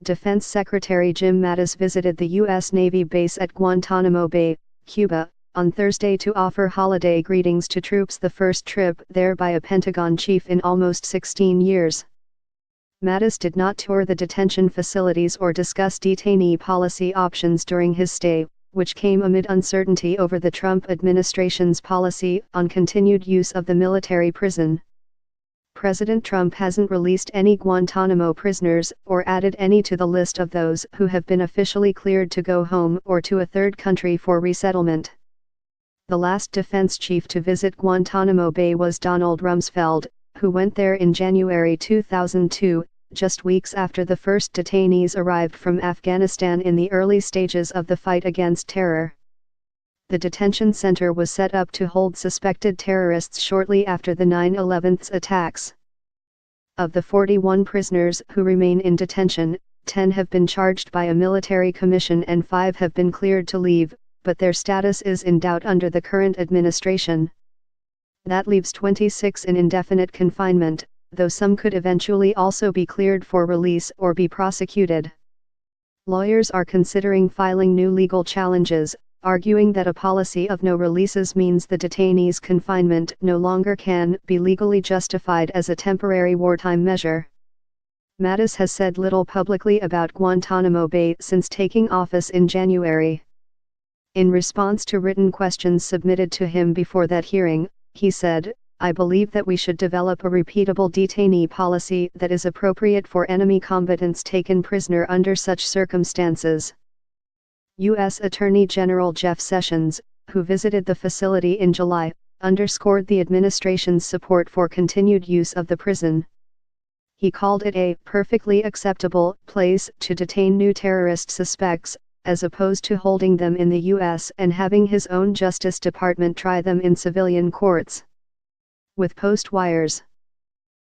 Defense Secretary Jim Mattis visited the U.S. Navy base at Guantanamo Bay, Cuba, on Thursday to offer holiday greetings to troops, the first trip there by a Pentagon chief in almost 16 years. Mattis did not tour the detention facilities or discuss detainee policy options during his stay, which came amid uncertainty over the Trump administration's policy on continued use of the military prison. President Trump hasn't released any Guantanamo prisoners or added any to the list of those who have been officially cleared to go home or to a third country for resettlement. The last defense chief to visit Guantanamo Bay was Donald Rumsfeld, who went there in January 2002, just weeks after the first detainees arrived from Afghanistan in the early stages of the fight against terror. The detention center was set up to hold suspected terrorists shortly after the 9/11 attacks. Of the 41 prisoners who remain in detention, 10 have been charged by a military commission and 5 have been cleared to leave, but their status is in doubt under the current administration. That leaves 26 in indefinite confinement, though some could eventually also be cleared for release or be prosecuted. Lawyers are considering filing new legal challenges, arguing that a policy of no releases means the detainees' confinement no longer can be legally justified as a temporary wartime measure. Mattis has said little publicly about Guantanamo Bay since taking office in January. In response to written questions submitted to him before that hearing, he said, "I believe that we should develop a repeatable detainee policy that is appropriate for enemy combatants taken prisoner under such circumstances." U.S. Attorney General Jeff Sessions, who visited the facility in July, underscored the administration's support for continued use of the prison. He called it a perfectly acceptable place to detain new terrorist suspects, as opposed to holding them in the U.S. and having his own Justice Department try them in civilian courts. With Post Wires.